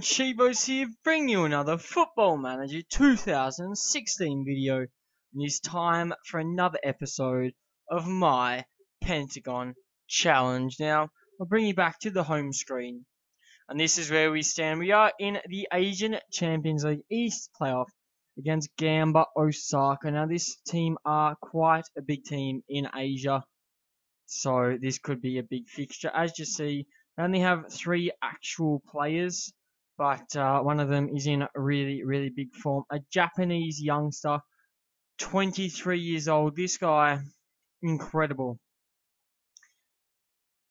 Chivos here, bringing you another Football Manager 2016 video, and it's time for another episode of my Pentagon Challenge. Now, I'll bring you back to the home screen, and this is where we stand. We are in the Asian Champions League East playoff against Gamba Osaka. Now, this team are quite a big team in Asia, so this could be a big fixture. As you see, they only have 3 actual players, but one of them is in really big form. A Japanese youngster, 23 years old. This guy, incredible.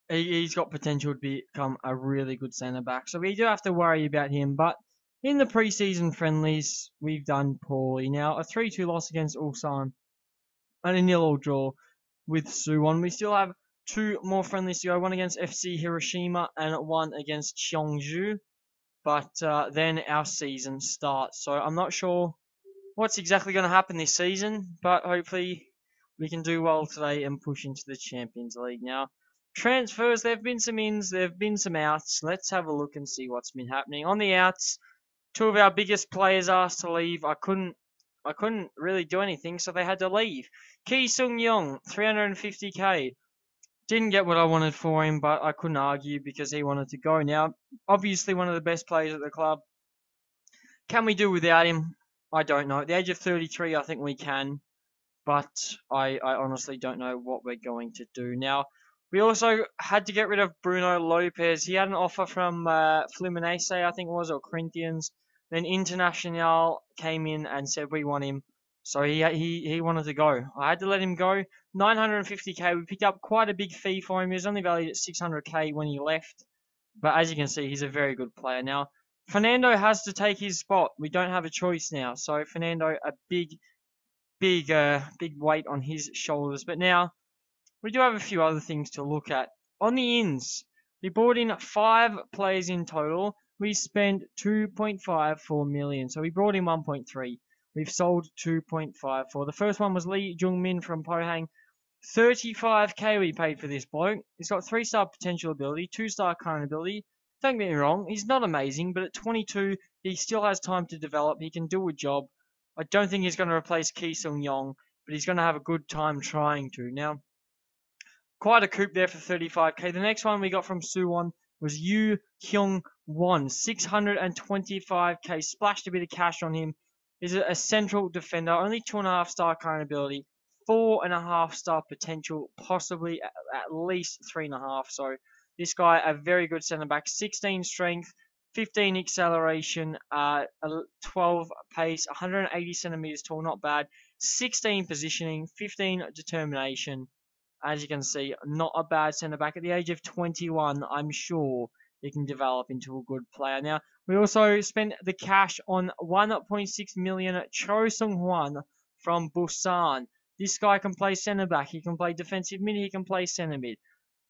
He's got potential to become a really good centre-back, so we do have to worry about him. But in the pre-season friendlies, we've done poorly. Now, a 3-2 loss against Ulsan and a 0-0 draw with Suwon. We still have 2 more friendlies to go, one against FC Hiroshima and one against Cheongju. But then our season starts. So I'm not sure what's exactly going to happen this season, but hopefully we can do well today and push into the Champions League. Now, transfers, there have been some ins, there have been some outs. Let's have a look and see what's been happening. On the outs, 2 of our biggest players asked to leave. I couldn't really do anything, so they had to leave. Ki Sung-young, 350k. Didn't get what I wanted for him, but I couldn't argue because he wanted to go. Now, obviously one of the best players at the club. Can we do without him? I don't know. At the age of 33, I think we can, but I honestly don't know what we're going to do. Now, we also had to get rid of Bruno Lopez. He had an offer from Fluminense, I think it was, or Corinthians. Then Internacional came in and said, we want him. So he wanted to go. I had to let him go. 950k. We picked up quite a big fee for him. He was only valued at 600k when he left. But as you can see, he's a very good player. Now, Fernando has to take his spot. We don't have a choice now. So Fernando, a big weight on his shoulders. But now, we do have a few other things to look at. On the ins, we brought in 5 players in total. We spent 2.54 million. So we brought in 1.3. We've sold 2.54. The first one was Lee Jung-min from Pohang. 35k we paid for this bloke. He's got 3-star potential ability, 2-star current ability. Don't get me wrong, he's not amazing, but at 22, he still has time to develop. He can do a job. I don't think he's going to replace Ki Sung-young, but he's going to have a good time trying to. Now, quite a coup there for 35k. The next one we got from Suwon was Yu Hyung-won, 625k. Splashed a bit of cash on him. He's a central defender, only 2.5-star current ability, 4.5-star potential, possibly at least 3.5. So this guy, a very good centre back. 16 strength, 15 acceleration, 12 pace, 180 centimeters tall, not bad. 16 positioning, 15 determination. As you can see, not a bad centre back. At the age of 21, I'm sure he can develop into a good player. Now, we also spent the cash on 1.6 million Cho Sung-hwan from Busan. This guy can play centre back. He can play defensive mid. He can play centre mid.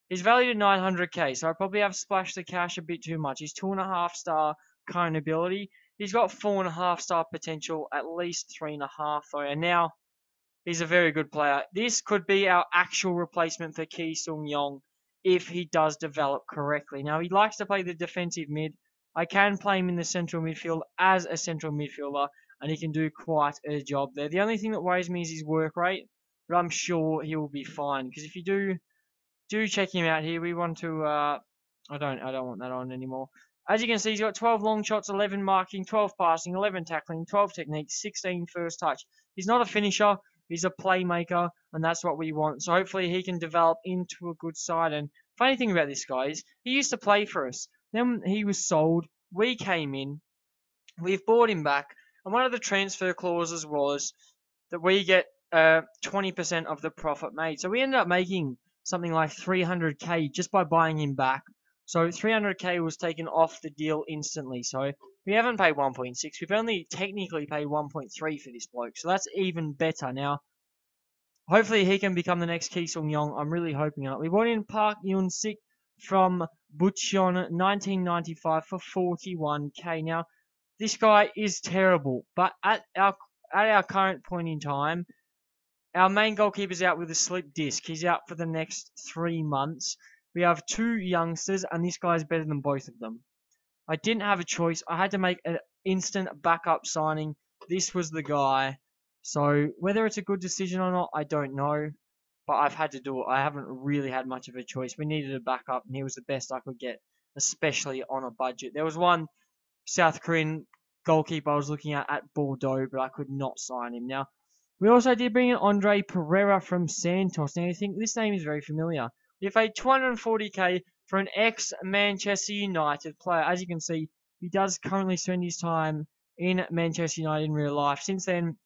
He's valued at 900k, so I probably have splashed the cash a bit too much. He's 2.5-star current ability. He's got 4.5-star potential, at least 3.5 though. And now, he's a very good player. This could be our actual replacement for Ki Sung-young if he does develop correctly. Now, he likes to play the defensive mid. I can play him in the central midfield as a central midfielder, and he can do quite a job there. The only thing that worries me is his work rate, but I'm sure he will be fine. Because if you do check him out here, we want to. I don't want that on anymore. As you can see, he's got 12 long shots, 11 marking, 12 passing, 11 tackling, 12 technique, 16 first touch. He's not a finisher. He's a playmaker, and that's what we want. So hopefully he can develop into a good side. And funny thing about this guy is he used to play for us. Then he was sold. We came in. We've bought him back. And one of the transfer clauses was that we get 20% of the profit made. So we ended up making something like 300k just by buying him back. So 300k was taken off the deal instantly. So we haven't paid 1.6. We've only technically paid 1.3 for this bloke. So that's even better. Now, hopefully he can become the next Ki Sung-young. I'm really hoping on it. We brought in Park Yoon-sik from Bucheon 1995 for 41k. Now, this guy is terrible. But at our current point in time, our main goalkeeper's out with a slip disc. He's out for the next 3 months. We have 2 youngsters, and this guy's better than both of them. I didn't have a choice. I had to make an instant backup signing. This was the guy. So whether it's a good decision or not, I don't know. But I've had to do it. I haven't really had much of a choice. We needed a backup, and he was the best I could get, especially on a budget. There was one South Korean goalkeeper I was looking at Bordeaux, but I could not sign him. Now, we also did bring in Andre Pereira from Santos. Now, you think this name is very familiar. We paid 240k for an ex-Manchester United player. As you can see, he does currently spend his time in Manchester United in real life. Since then,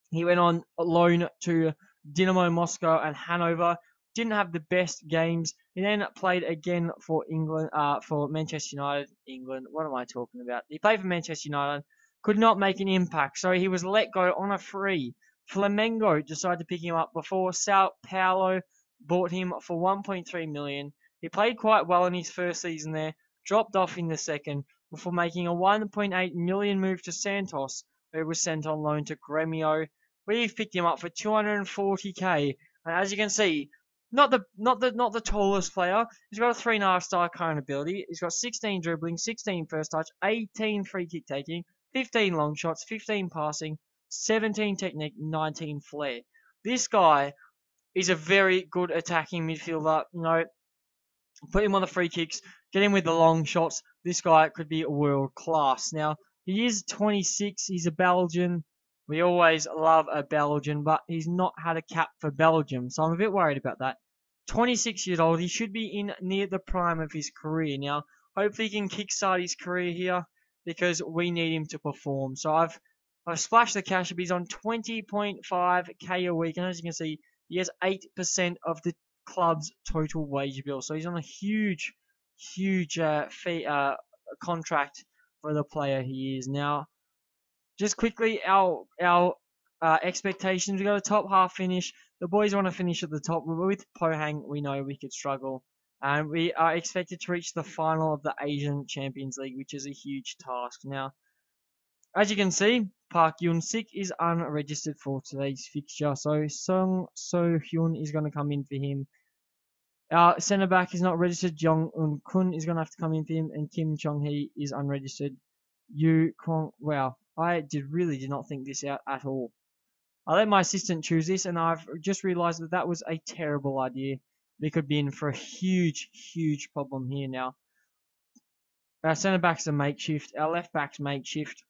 he went on loan to Dynamo Moscow and Hanover. Didn't have the best games. He then played again for England, for Manchester United. England. What am I talking about? He played for Manchester United. Could not make an impact, so he was let go on a free. Flamengo decided to pick him up before Sao Paulo bought him for 1.3 million. He played quite well in his first season there. Dropped off in the second before making a 1.8 million move to Santos, where he was sent on loan to Gremio. We've picked him up for 240k, and as you can see, not the tallest player. He's got a 3.5 star current ability. He's got 16 dribbling, 16 first touch, 18 free kick taking, 15 long shots, 15 passing, 17 technique, 19 flair. This guy is a very good attacking midfielder. You know, put him on the free kicks, get him with the long shots. This guy could be world class. Now, he is 26. He's a Belgian. We always love a Belgian, but he's not had a cap for Belgium, so I'm a bit worried about that. 26 years old, he should be in near the prime of his career now. Hopefully he can kickstart his career here because we need him to perform. So I've splashed the cash. He's on 20.5k a week, and as you can see, he has 8% of the club's total wage bill. So he's on a huge fee, contract for the player he is now. Just quickly, our expectations. We got a top half finish. The boys want to finish at the top. With Pohang, we know we could struggle. And we are expected to reach the final of the Asian Champions League, which is a huge task. Now, as you can see, Park Yoon-sik is unregistered for today's fixture. So Sung So-hyun is going to come in for him. Our centre back is not registered. Jong Un-kun is going to have to come in for him. And Kim Chong-hee is unregistered. Yu Kwon, wow. I really did not think this out at all. I let my assistant choose this, and I've just realised that was a terrible idea. We could be in for a huge problem here now. Our centre back's a makeshift. Our left back's makeshift.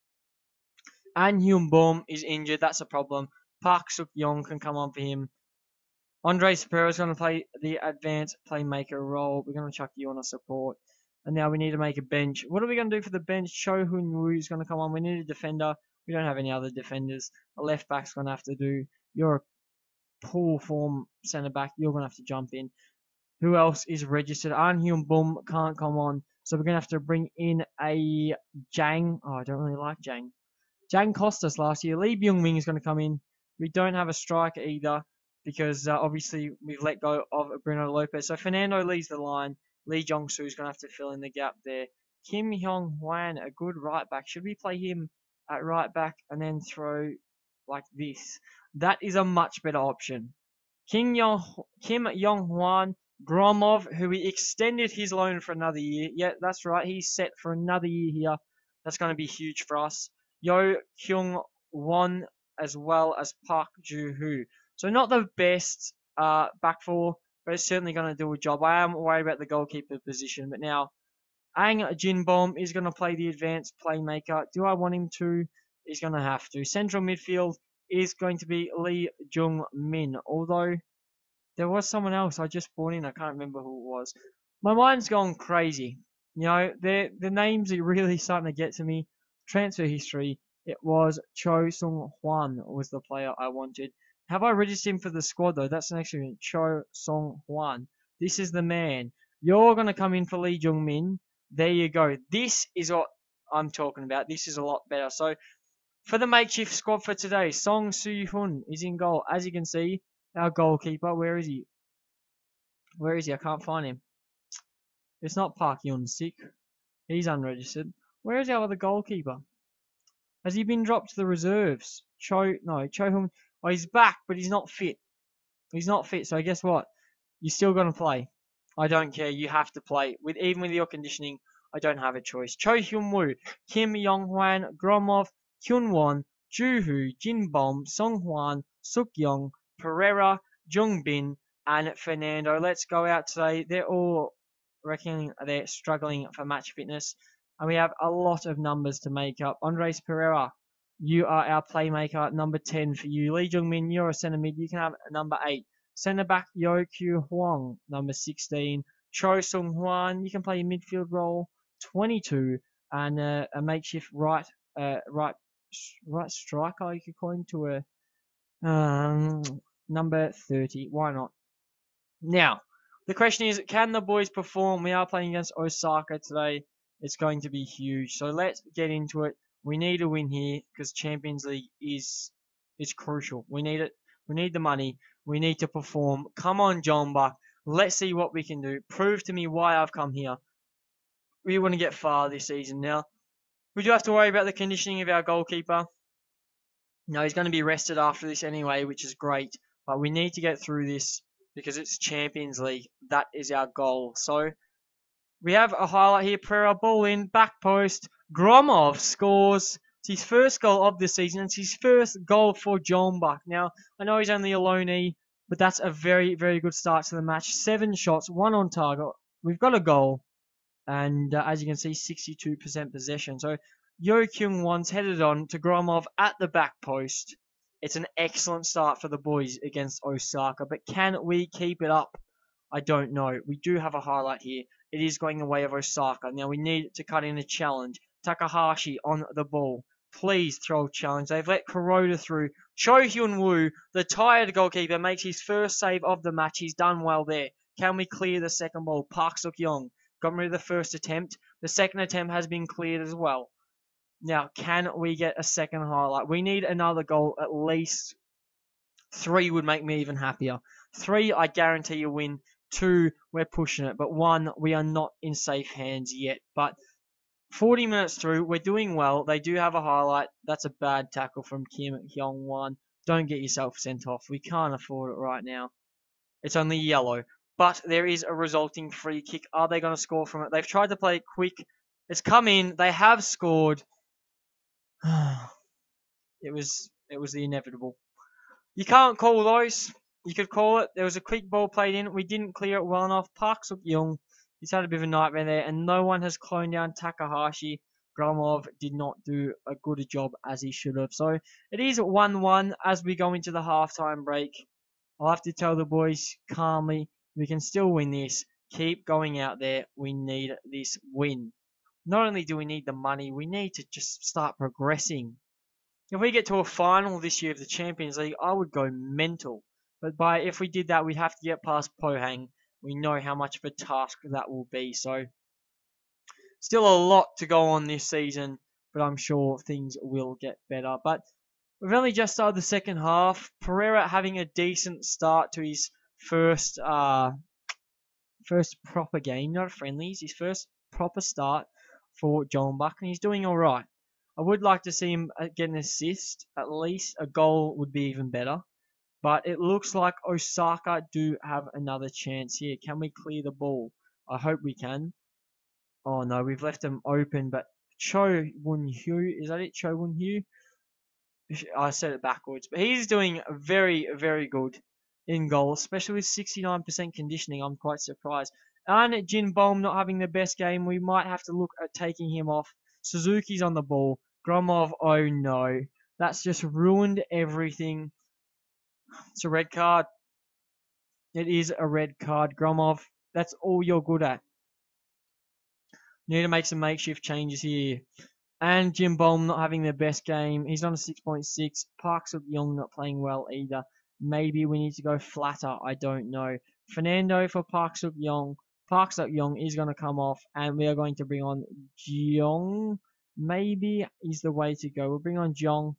An Hyun Bom is injured. That's a problem. Park Suk Yong can come on for him. Andre Pereira is going to play the advanced playmaker role. We're going to chuck you on a support. And now we need to make a bench. What are we going to do for the bench? Cho Hun Woo is going to come on. We need a defender. We don't have any other defenders. A left back's going to have to do. You're a poor form centre back. You're going to have to jump in. Who else is registered? An Hyun Bum can't come on. So we're going to have to bring in a Jang. Oh, I don't really like Jang. Jang cost us last year. Lee Byung-min is going to come in. We don't have a striker either because obviously we've let go of Bruno Lopez. So Fernando leads the line. Lee Jong-soo is going to have to fill in the gap there. Kim Hyung-hwan, a good right back. Should we play him at right back and then throw like this? That is a much better option. Kim Yong-hwan, Gromov, who we extended his loan for another year. Yeah, that's right. He's set for another year here. That's going to be huge for us. Yo Kyung-won as well as Park Joo-hoo. So not the best back four, but it's certainly going to do a job. I am worried about the goalkeeper position, but now Ang Jinbom is going to play the advanced playmaker. Do I want him to? He's going to have to. Central midfield is going to be Lee Jung-min, although there was someone else I just brought in. I can't remember who it was. My mind's gone crazy. You know, the names are really starting to get to me. Transfer history. It was Cho Sung-hwan was the player I wanted. Have I registered him for the squad though? That's an extra Cho Sung-hwan. This is the man. You're going to come in for Lee Jung-min. There you go. This is what I'm talking about. This is a lot better. So, for the makeshift squad for today, Song Soo-hun is in goal. As you can see, our goalkeeper, where is he? Where is he? I can't find him. It's not Park Yoon-sik. He's unregistered. Where is our other goalkeeper? Has he been dropped to the reserves? Cho-hun. Oh, he's back, but he's not fit. He's not fit, so guess what? You're still going to play. I don't care. You have to play. Even with your conditioning, I don't have a choice. Cho Hyun-woo, Kim Yong-hwan, Gromov, Hyun-won, Ju-hoo, Jin-bom, Song-hwan, Suk-young, Pereira, Jung-bin, and Fernando. Let's go out today. They're all reckoning they're struggling for match fitness. And we have a lot of numbers to make up. Andres Pereira, you are our playmaker, number 10 for you. Lee Jung-min, you're a centre mid. You can have number 8. Centre back, Yo Kyu Hwang, number 16. Cho Sung-hwan, you can play a midfield role, 22. And a makeshift right striker, you could call him, to a number 30. Why not? Now, the question is, can the boys perform? We are playing against Osaka today. It's going to be huge. So let's get into it. We need a win here because Champions League is crucial. We need it. We need the money. We need to perform. Come on, John Buck. Let's see what we can do. Prove to me why I've come here. We want to get far this season. Now, we do have to worry about the conditioning of our goalkeeper. No, he's going to be rested after this anyway, which is great. But we need to get through this because it's Champions League. That is our goal. So we have a highlight here. Pereira, ball in, back post. Gromov scores. It's his first goal of the season. It's his first goal for Jeonbuk. Now, I know he's only a loanee, but that's a very, very good start to the match. 7 shots, 1 on target. We've got a goal. And as you can see, 62% possession. So Yo Kyung-won's headed on to Gromov at the back post. It's an excellent start for the boys against Osaka. But can we keep it up? I don't know. We do have a highlight here. It is going the way of Osaka. Now we need to cut in a challenge. Takahashi on the ball. Please throw a challenge. They've let Kuroda through. Cho Hyun-woo, the tired goalkeeper, makes his first save of the match. He's done well there. Can we clear the second ball? Park Suk-young got rid of the first attempt. The second attempt has been cleared as well. Now, can we get a second highlight? We need another goal at least. 3 would make me even happier. 3, I guarantee a win. 2, we're pushing it. But 1, we are not in safe hands yet. But 40 minutes through, we're doing well. They do have a highlight. That's a bad tackle from Kim Hyung-won. Don't get yourself sent off. We can't afford it right now. It's only yellow. But there is a resulting free kick. Are they going to score from it? They've tried to play it quick. It's come in. They have scored. It was the inevitable. You can't call those. You could call it. There was a quick ball played in. We didn't clear it well enough. Park Suk-young, he's had a bit of a nightmare there. And no one has cloned down Takahashi. Gromov did not do a good job as he should have. So it is 1-1 as we go into the halftime break. I'll have to tell the boys calmly, we can still win this. Keep going out there. We need this win. Not only do we need the money, we need to just start progressing. If we get to a final this year of the Champions League, I would go mental. But if we did that, we'd have to get past Pohang. We know how much of a task that will be. So, still a lot to go on this season, but I'm sure things will get better. But we've only just started the second half. Pereira having a decent start to his first proper game, not friendlies, his first proper start for Jeonbuk, and he's doing all right. I would like to see him get an assist, at least. A goal would be even better. But it looks like Osaka do have another chance here. Can we clear the ball? I hope we can. Oh no, we've left them open, but Cho Won-hyu, is that it? Cho Won-hyu? I said it backwards, but he's doing very, very good in goal, especially with 69% conditioning. I'm quite surprised. And Jin Bom not having the best game. We might have to look at taking him off. Suzuki's on the ball. Gromov, oh no. That's just ruined everything. It's a red card. It is a red card. Gromov, that's all you're good at. You need to make some makeshift changes here. And Jim Bom not having the best game. He's on a 6.6. Park Suk-young not playing well either. Maybe we need to go flatter. I don't know. Fernando for Park Suk-young. Park Suk-young is going to come off. And we are going to bring on Jeong. Maybe is the way to go. We'll bring on Jeong.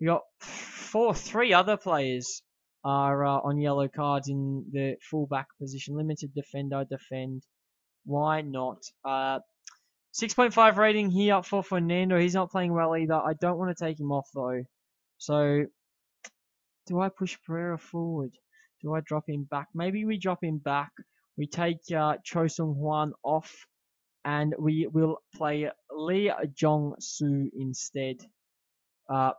We got 3 other players are on yellow cards in the fullback position. Limited defender, defend. Why not? 6.5 rating here for Fernando. He's not playing well either. I don't want to take him off though. So, do I push Pereira forward? Do I drop him back? Maybe we drop him back. We take Cho Sung-hwan off. and we will play Lee Jong-soo instead.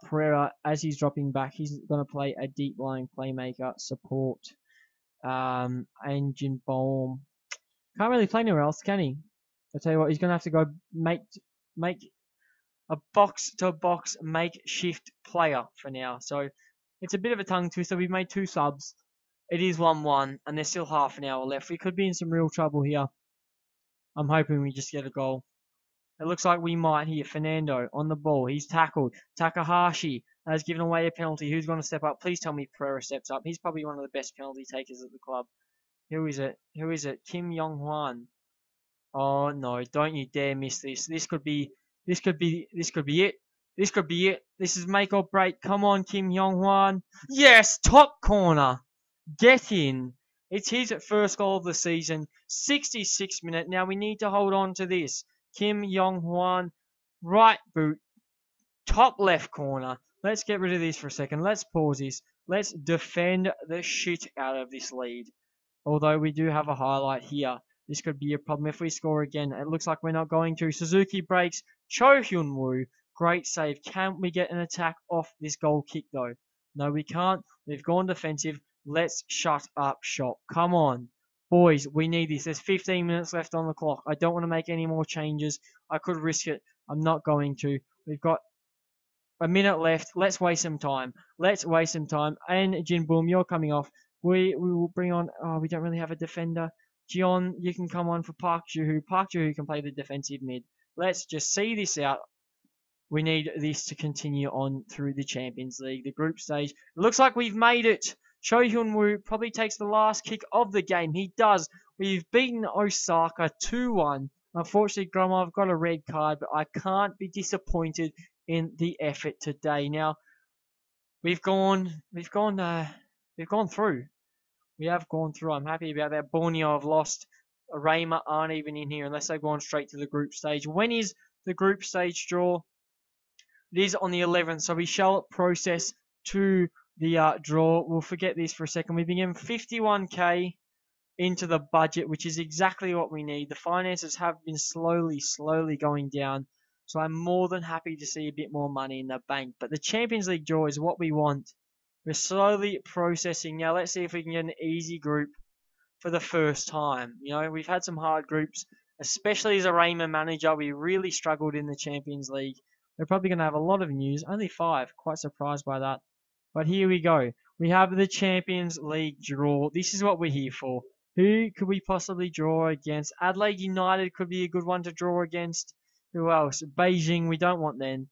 Pereira, as he's dropping back, he's going to play a deep lying playmaker support. Engine Bomb. Can't really play anywhere else, can he? I'll tell you what, he's going to have to go make a box-to-box makeshift player for now. So it's a bit of a tongue twister. We've made 2 subs. It is 1-1, and there's still half an hour left. We could be in some real trouble here. I'm hoping we just get a goal. It looks like we might here. Fernando on the ball. He's tackled. Takahashi has given away a penalty. Who's going to step up? Please tell me Pereira steps up. He's probably one of the best penalty takers at the club. Who is it? Who is it? Kim Yong-hwan. Oh no, don't you dare miss this. This could be it. This could be it. This is make or break. Come on, Kim Yong-hwan. Yes, top corner. Get in. It's his first goal of the season. 66th minute. Now we need to hold on to this. Kim Yong-hwan, right boot, top left corner. Let's get rid of this for a second. Let's pause this. Let's defend the shit out of this lead. Although we do have a highlight here. This could be a problem if we score again. It looks like we're not going to. Suzuki breaks. Cho Hyun-woo. Great save. Can we get an attack off this goal kick though? No, we can't. We've gone defensive. Let's shut up shop. Come on. Boys, we need this. There's 15 minutes left on the clock. I don't want to make any more changes. I could risk it. I'm not going to. We've got a minute left. Let's waste some time. And Jinboom, you're coming off. We will bring on... Oh, we don't really have a defender. Jion, you can come on for Park Joo-hoo. Park Joo-hoo can play the defensive mid. Let's just see this out. We need this to continue on through the Champions League, the group stage. It looks like we've made it. Cho Hyun-woo probably takes the last kick of the game. He does. We've beaten Osaka 2-1. Unfortunately, Gromov got a red card, but I can't be disappointed in the effort today. Now, we've gone through. We have gone through. I'm happy about that. Borneo have lost. Rayma aren't even in here unless they've gone straight to the group stage. When is the group stage draw? It is on the 11th, so we shall process to the draw. We'll forget this for a second. We've been given 51k into the budget, which is exactly what we need. The finances have been slowly going down, so I'm more than happy to see a bit more money in the bank. But the Champions League draw is what we want. We're slowly processing. Now let's see if we can get an easy group for the first time. You know, we've had some hard groups, especially as a Rayman manager. We really struggled in the Champions League. We're probably going to have a lot of news. Only 5. Quite surprised by that. But here we go. We have the Champions League draw. This is what we're here for. Who could we possibly draw against? Adelaide United could be a good one to draw against. Who else? Beijing, we don't want them.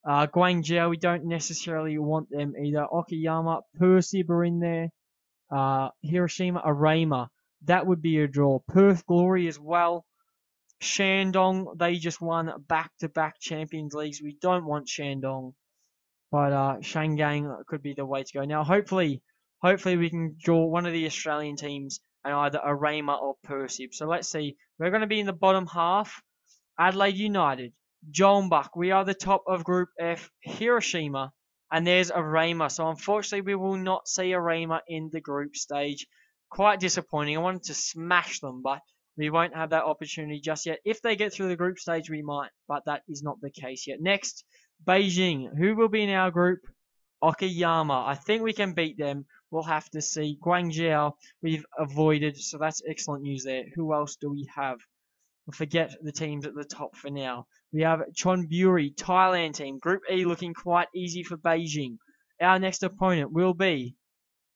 Guangzhou, we don't necessarily want them either. Okayama, Persib are in there. Hiroshima, Arema. That would be a draw. Perth Glory as well. Shandong, they just won back-to-back Champions Leagues. We don't want Shandong. But Shangang could be the way to go. Now, hopefully we can draw one of the Australian teams and either Arema or Persib. So let's see. We're going to be in the bottom half. Adelaide United, Jeonbuk. We are the top of Group F. Hiroshima. And there's Arema. So unfortunately, we will not see Arema in the group stage. Quite disappointing. I wanted to smash them, but we won't have that opportunity just yet. If they get through the group stage, we might. But that is not the case yet. Next, Beijing. Who will be in our group? Okayama. I think we can beat them. We'll have to see. Guangzhou, we've avoided. So that's excellent news there. Who else do we have? We'll forget the teams at the top for now. We have Chonburi, Thailand team. Group E looking quite easy for Beijing. Our next opponent will be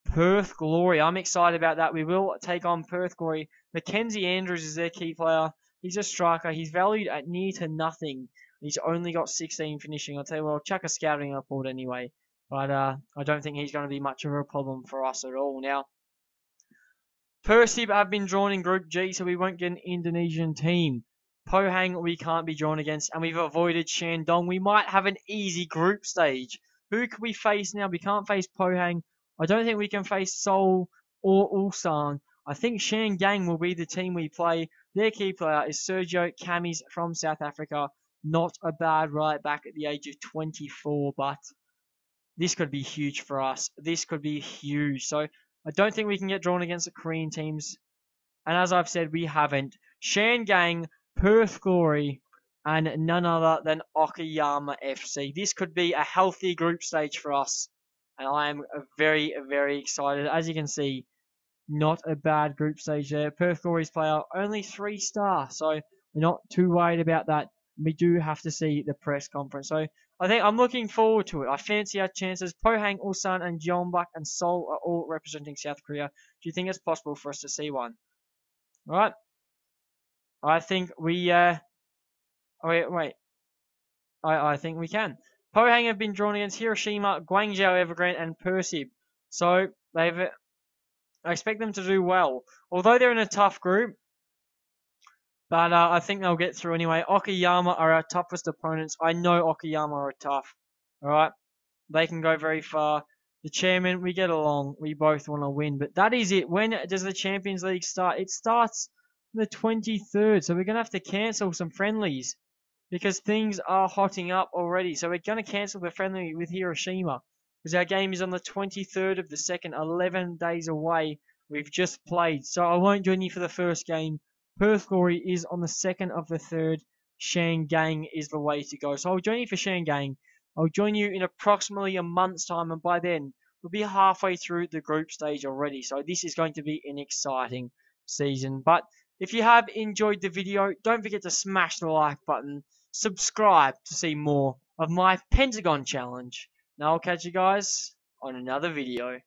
Perth Glory. I'm excited about that. We will take on Perth Glory. Mackenzie Andrews is their key player. He's a striker. He's valued at near to nothing. He's only got 16 finishing. I'll tell you what, I'll chuck a scouting report anyway. But I don't think he's going to be much of a problem for us at all. Now, Persib have been drawn in Group G, so we won't get an Indonesian team. Pohang we can't be drawn against, and we've avoided Shandong. We might have an easy group stage. Who can we face now? We can't face Pohang. I don't think we can face Seoul or Ulsan. I think Shangang will be the team we play. Their key player is Sergio Camis from South Africa. Not a bad right back at the age of 24, but this could be huge for us. This could be huge. So I don't think we can get drawn against the Korean teams. And as I've said, we haven't. Shangang, Perth Glory, and none other than Okayama FC. This could be a healthy group stage for us, and I am very, very excited. As you can see, not a bad group stage there. Perth Glory's player, only 3-star, so we're not too worried about that. We do have to see the press conference. So I think I'm looking forward to it. I fancy our chances. Pohang, Ulsan, and Jeonbuk and Seoul are all representing South Korea. Do you think it's possible for us to see one? All right. I think we... wait. I think we can. Pohang have been drawn against Hiroshima, Guangzhou Evergrande, and Persib. So I expect them to do well. Although they're in a tough group, but I think they'll get through anyway. Okayama are our toughest opponents. I know Okayama are tough. Alright? They can go very far. The chairman, we get along. We both want to win. But that is it. When does the Champions League start? It starts on the 23rd. So we're going to have to cancel some friendlies, because things are hotting up already. So we're going to cancel the friendly with Hiroshima, because our game is on the 23rd of the 2nd, 11 days away. We've just played. So I won't join you for the first game. Perth Glory is on the 2nd of the 3rd. Shangang is the way to go. So I'll join you for Shangang. I'll join you in approximately a month's time, and by then we'll be halfway through the group stage already. So this is going to be an exciting season. But if you have enjoyed the video, don't forget to smash the like button. Subscribe to see more of my Pentagon challenge. Now I'll catch you guys on another video.